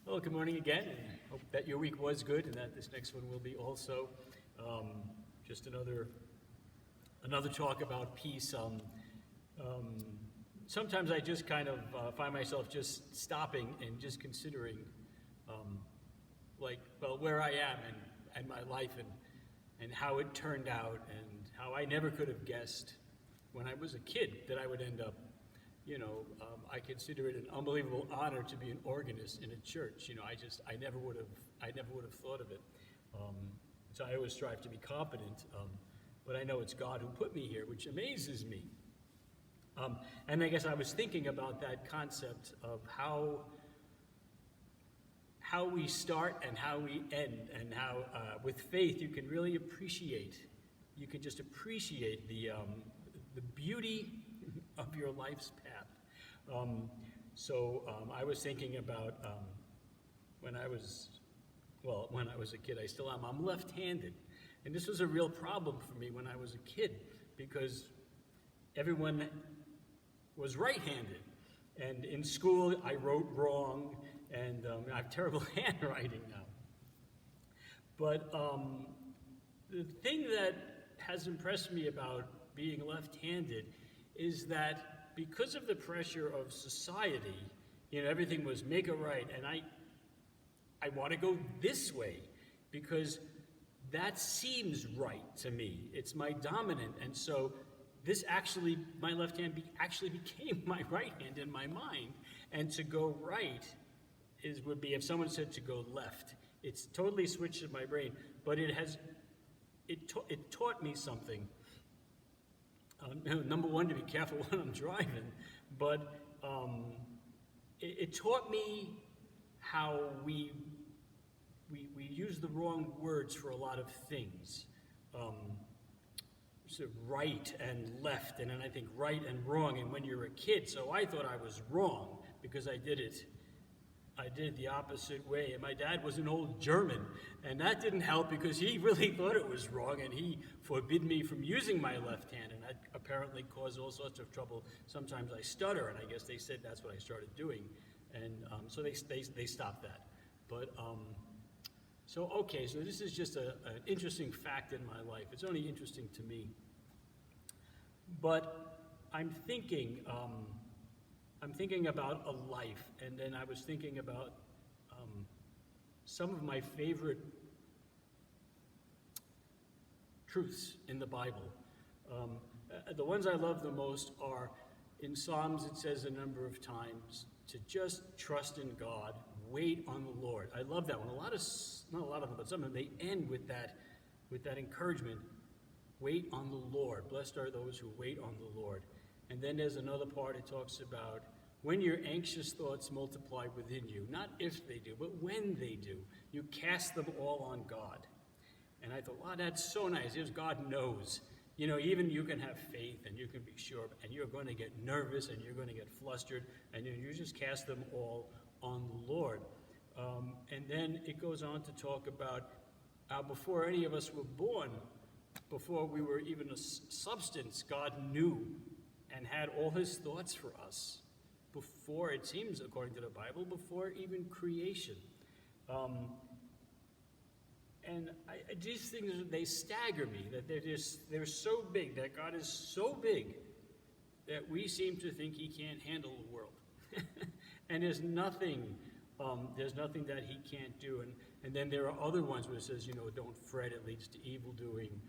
Well, good morning again, and hope that your week was good and that this next one will be also. Just another talk about peace. Sometimes I just kind of find myself just stopping and just considering, where I am and my life and how it turned out and how I never could have guessed when I was a kid that I would end up. I consider it an unbelievable honor to be an organist in a church. I never would have thought of it. So I always strive to be competent, but I know it's God who put me here, which amazes me. And I guess I was thinking about that concept of how we start and how we end, and how with faith you can really appreciate. You can just appreciate the beauty of your life's path. I was thinking about when I was a kid. I still am. I'm left-handed, and this was a real problem for me when I was a kid because everyone was right-handed, and in school I wrote wrong, and I have terrible handwriting now. But the thing that has impressed me about being left-handed is that because of the pressure of society, everything was make it right, and I want to go this way because that seems right to me. It's my dominant, and so my left hand actually became my right hand in my mind, and to go right would be if someone said to go left. It's totally switched in my brain, but it taught me something. Number one, to be careful when I'm driving, but it taught me how we use the wrong words for a lot of things. So right and left, and then I think right and wrong, and when you're a kid, so I thought I was wrong because I did it the opposite way. And my dad was an old German, and that didn't help because he really thought it was wrong, and he forbid me from using my left hand, and that apparently caused all sorts of trouble. Sometimes I stutter, and I guess they said that's what I started doing, and so they stopped that. But so this is just an interesting fact in my life. It's only interesting to me, but I'm thinking about a life, and then I was thinking about some of my favorite truths in the Bible. The ones I love the most are in Psalms. It says a number of times to just trust in God, wait on the Lord. I love that one. Not a lot of them, but some of them, they end with that encouragement. Wait on the Lord. Blessed are those who wait on the Lord. And then there's another part. It talks about when your anxious thoughts multiply within you, not if they do, but when they do, you cast them all on God. And I thought, wow, that's so nice. Because God knows. Even you can have faith and you can be sure, and you're going to get nervous and you're going to get flustered, and you just cast them all on the Lord. And then it goes on to talk about before any of us were born, before we were even a substance, God knew and had all his thoughts for us. Before, it seems, according to the Bible, before even creation. And these things, they stagger me, that they're so big, that God is so big that we seem to think he can't handle the world. And there's nothing that he can't do. And then there are other ones where it says, don't fret, it leads to evil doing.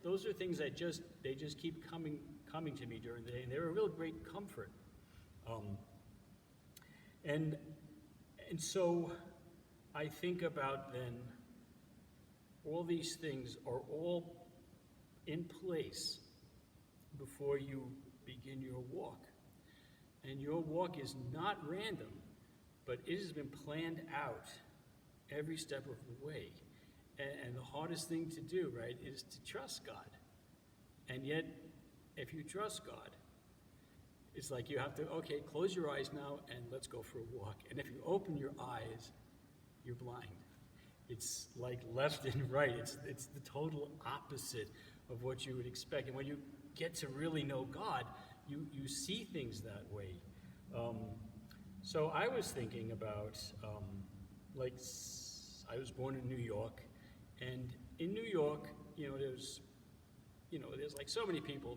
Those are things that they just keep coming to me during the day, and they're a real great comfort. And so I think about then all these things are all in place before you begin your walk. And your walk is not random, but it has been planned out every step of the way. And the hardest thing to do, right, is to trust God. And yet, if you trust God, it's like you have to, close your eyes now and let's go for a walk. And if you open your eyes, you're blind. It's like left and right. It's the total opposite of what you would expect. And when you get to really know God, you see things that way. So I was thinking about, I was born in New York, and in New York, there's like so many people,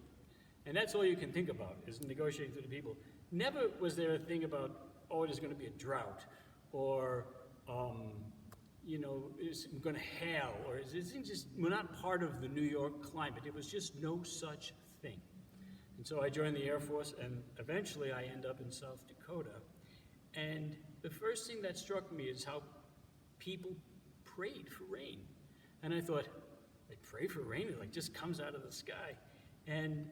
and that's all you can think about is negotiating through the people. Never was there a thing about, oh, there's going to be a drought, or it's going to hail, or we're not part of the New York climate. It was just no such thing. And so I joined the Air Force, and eventually I end up in South Dakota. And the first thing that struck me is how people prayed for rain. And I thought, they pray for rain? It just comes out of the sky. And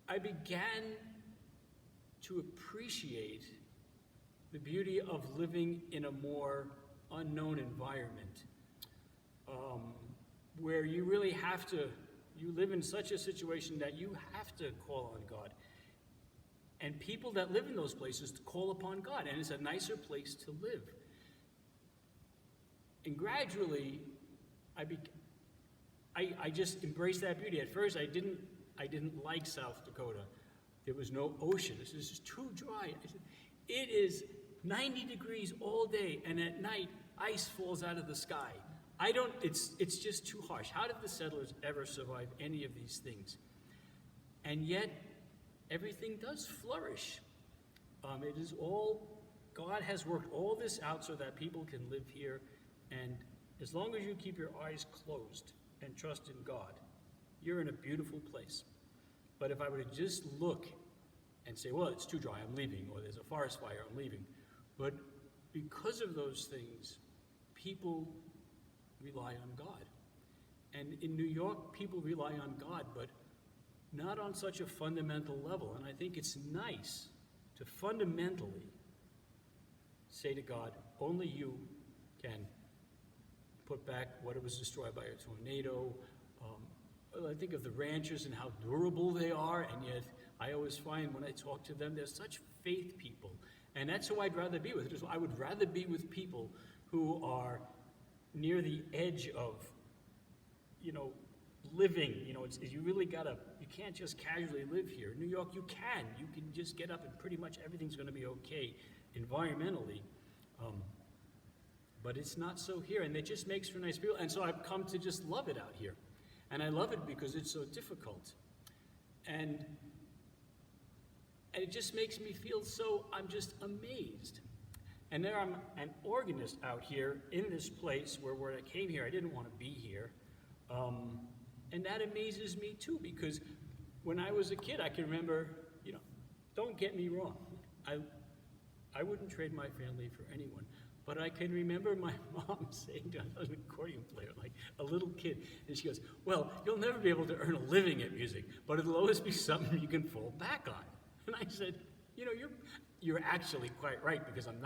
I began to appreciate the beauty of living in a more unknown environment, where you really have to, you live in such a situation that you have to call on God. And people that live in those places call upon God, and it's a nicer place to live. And gradually, I just embraced that beauty. At first, I didn't like South Dakota. There was no ocean. This is too dry. I said, it is 90 degrees all day, and at night, ice falls out of the sky. It's just too harsh. How did the settlers ever survive any of these things? And yet, everything does flourish. It is all, God has worked all this out so that people can live here, and as long as you keep your eyes closed and trust in God, you're in a beautiful place. But if I were to just look and say, well, it's too dry, I'm leaving, or there's a forest fire, I'm leaving. But because of those things, people rely on God. And in New York, people rely on God, but not on such a fundamental level. And I think it's nice to fundamentally say to God, only you can put back what was destroyed by a tornado. I think of the ranchers and how durable they are, and yet I always find when I talk to them, they're such faith people. And that's who I'd rather be with. I would rather be with people who are near the edge of, living. You really you can't just casually live here. In New York, you can just get up and pretty much everything's going to be okay environmentally. But it's not so here, and it just makes for nice people. And so I've come to just love it out here. And I love it because it's so difficult. And it just makes me feel I'm just amazed. And there I'm an organist out here in this place where when I came here, I didn't want to be here. And that amazes me too, because when I was a kid, I can remember, don't get me wrong, I wouldn't trade my family for anyone. But I can remember my mom saying to us, I was an accordion player, like a little kid, and she goes, well, you'll never be able to earn a living at music, but it'll always be something you can fall back on. And I said, you're actually quite right, because I'm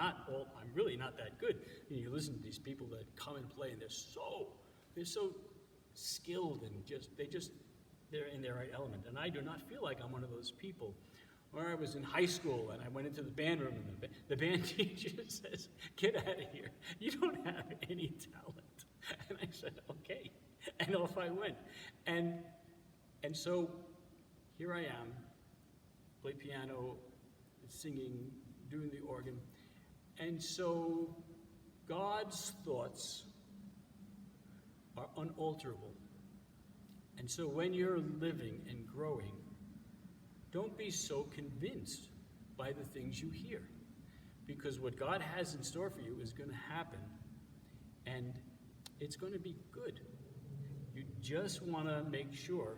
really not that good. You listen to these people that come and play, and they're so skilled, and they're in their right element. And I do not feel like I'm one of those people. Or I was in high school, and I went into the band room, and the band teacher says, get out of here. You don't have any talent. And I said, okay. And off I went. And so here I am, play piano, singing, doing the organ. And so God's thoughts are unalterable. And so when you're living and growing, don't be so convinced by the things you hear, because what God has in store for you is going to happen, and it's going to be good. You just want to make sure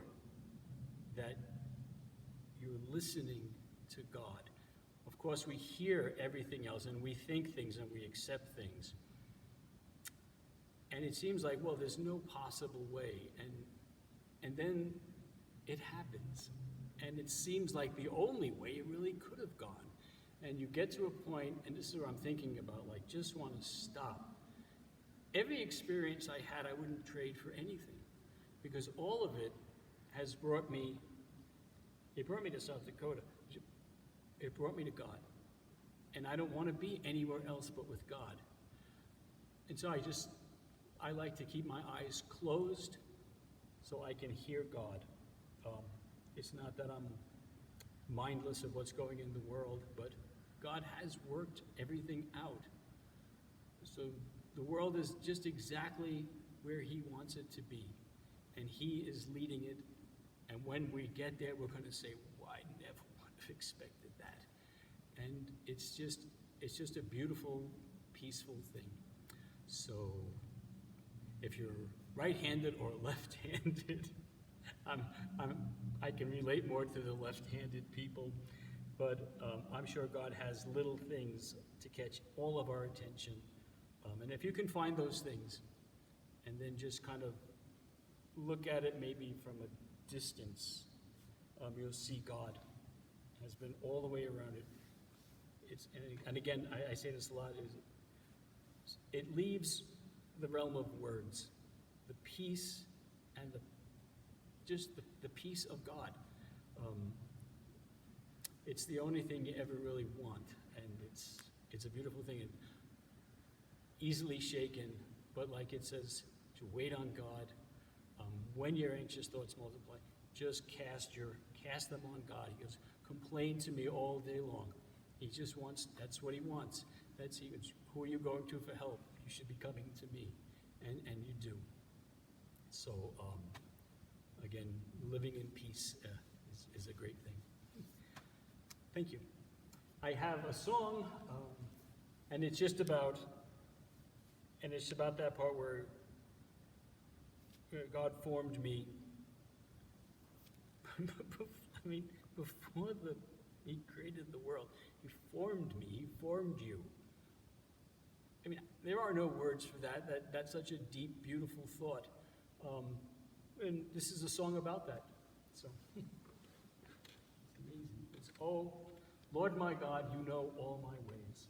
that you're listening to God. Of course, we hear everything else, and we think things, and we accept things. And it seems like, well, there's no possible way, and then it happens. And it seems like the only way it really could have gone. And you get to a point, and this is what I'm thinking about, just want to stop. Every experience I had, I wouldn't trade for anything, because all of it has brought me to South Dakota. It brought me to God. And I don't want to be anywhere else but with God. And so I like to keep my eyes closed so I can hear God. It's not that I'm mindless of what's going in the world, but God has worked everything out. So the world is just exactly where he wants it to be, and he is leading it. And when we get there, we're going to say, well, I never would have expected that. And it's just a beautiful, peaceful thing. So if you're right-handed or left-handed, I can relate more to the left-handed people, but I'm sure God has little things to catch all of our attention. And if you can find those things and then just kind of look at it maybe from a distance, you'll see God has been all the way around it. And again, I say this a lot, it leaves the realm of words, the peace and the peace of God. It's the only thing you ever really want, and it's a beautiful thing. And easily shaken, but like it says, to wait on God. When your anxious thoughts multiply, just cast them on God. He goes, complain to me all day long. He just wants, that's what he wants. Who are you going to for help? You should be coming to me, and you do. So, again, living in peace is a great thing. Thank you. I have a song, and it's about that part where God formed me. I mean, before he created the world, he formed me, he formed you. I mean, there are no words for that. That's such a deep, beautiful thought. And this is a song about that. So, it's amazing. It's, oh, Lord my God, you know all my ways.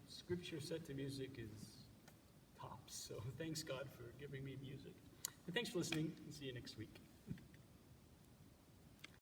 Scripture set to music is tops. So thanks God for giving me music. And thanks for listening, and see you next week.